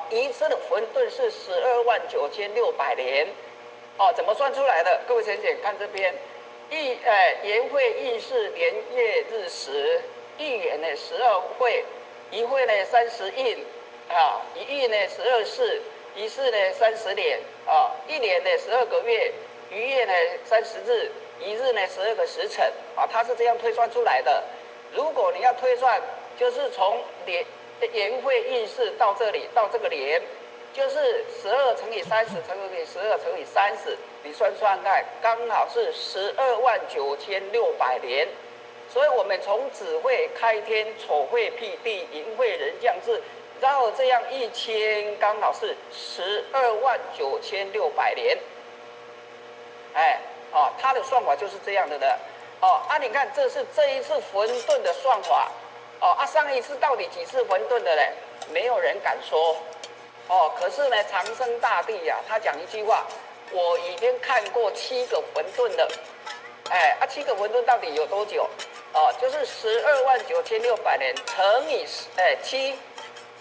一次的混沌是129600年。怎么算出来的？各位浅浅看这边，元会义是年月日时，一元呢12会，一会呢30印，一印呢12世，一世呢30年，一年呢12个月，一月呢30日，一日呢12个时辰，它是这样推算出来的。如果你要推算，就是从元会义是到这里到这个年。就是12乘以30乘以12乘以30，你算算看，刚好是129600年。所以我们从子会、开天、丑会、辟地、寅会、人降至，绕这样1000，刚好是129600年。它的算法就是这样的的。你看，这是这一次混沌的算法。上一次到底几次混沌的呢？没有人敢说。可是呢，长生大帝呀，他讲一句话，我已经看过7个混沌了。7个混沌到底有多久？就是129600年乘以7，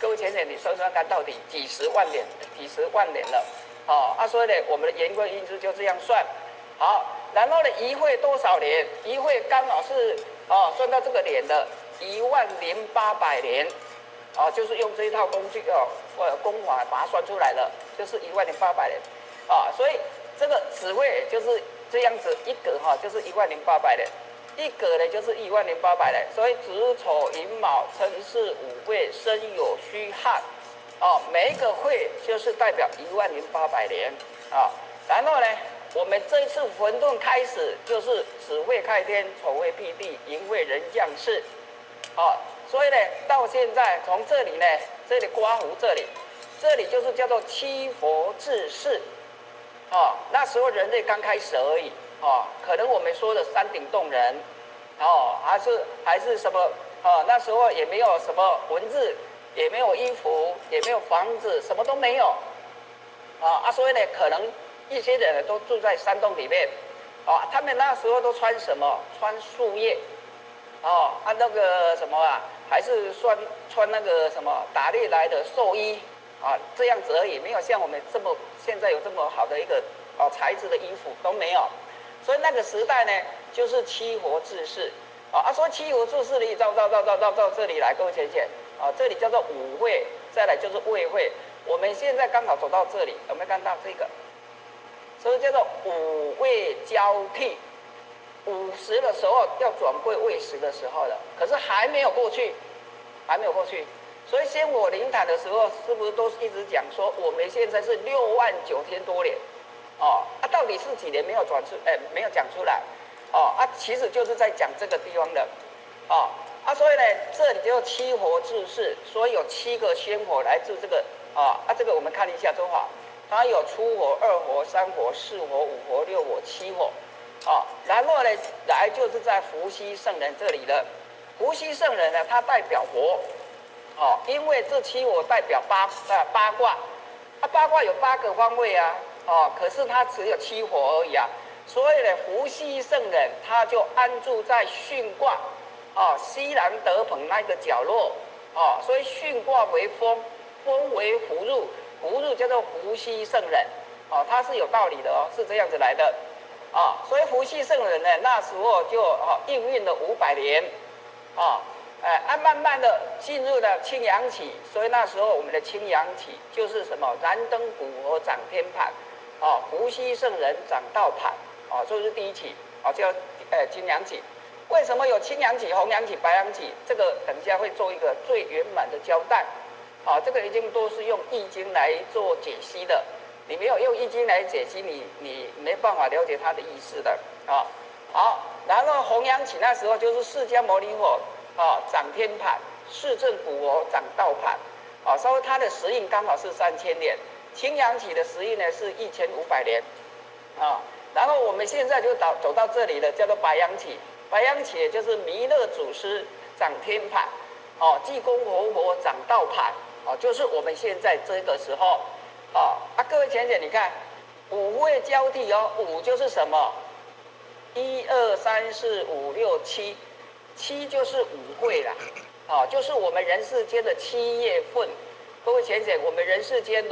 各位浅浅，你算算看，到底几十万年了。所以呢，我们的圆规因子就这样算。好，然后呢，一会多少年？一会刚好是算到这个年的10800年。就是用这一套工具功法把它算出来了，就是10800年。所以这个子会就是这样子，一格就是10800年，一格呢就是10800年。所以子丑寅卯辰巳午未申酉戌亥，每一个会就是代表10800年。然后呢，我们这一次混沌开始就是子会开天，丑会辟地，寅会人降世。所以呢，到现在从这里呢，这里刮胡这里就是叫做七佛治世。那时候人类刚开始而已。可能我们说的山顶洞人，还是什么，那时候也没有什么文字，也没有衣服，也没有房子，什么都没有。所以呢，可能一些人都住在山洞里面。他们那时候都穿什么？穿树叶。那个什么还是穿那个什么打猎来的寿衣这样子而已，没有像我们现在有这么好的一个材质的衣服都没有。所以那个时代呢，就是七佛治世。说七佛治世，你到这里来，各位浅浅，这里叫做午会，再来就是未会。我们现在刚好走到这里，有没有看到这个？所以叫做午未交替。午时的时候要转归未时的时候了，可是还没有过去。所以仙火灵坛的时候，是不是都一直讲说我们现在是69000多年？到底是几年没有没有讲出来？其实就是在讲这个地方的。所以呢，这里就七火治世，所以有7个仙火来治这个。这个我们看一下中华，它有初火、2火、3火、4火、5火、6火、7火。然后呢，来就是在伏羲圣人这里了。伏羲圣人呢，他代表火，因为这7火代表八卦，八卦有8个方位可是它只有7火而已所以呢，伏羲圣人他就安住在巽卦，西南德朋那个角落，所以巽卦为风，风为福禄，福禄叫做伏羲圣人，他是有道理的是这样子来的。所以伏羲圣人呢，那时候就应运了500年，慢慢的进入了青阳期，所以那时候我们的青阳期就是什么？燃灯古火掌天盘，伏羲圣人掌道盘，这是第一期，叫青阳期。为什么有青阳期、红阳期、白阳期？这个等一下会做一个最圆满的交代。这个已经都是用易经来做解析的。你没有用易经来解析，你没办法了解它的意思的。好，然后红阳期那时候就是释迦牟尼佛掌天盘，释正古火掌道盘，所以它的时运刚好是3000年。青阳期的时运呢是1500年，然后我们现在就走到这里了，叫做白阳期。白阳期也就是弥勒祖师掌天盘，济公活佛掌道盘，就是我们现在这个时候。各位浅浅，你看午会交替午就是什么？1、2、3、4、5、6、7，7就是午会啦，就是我们人世间的7月份，各位想想，我们人世间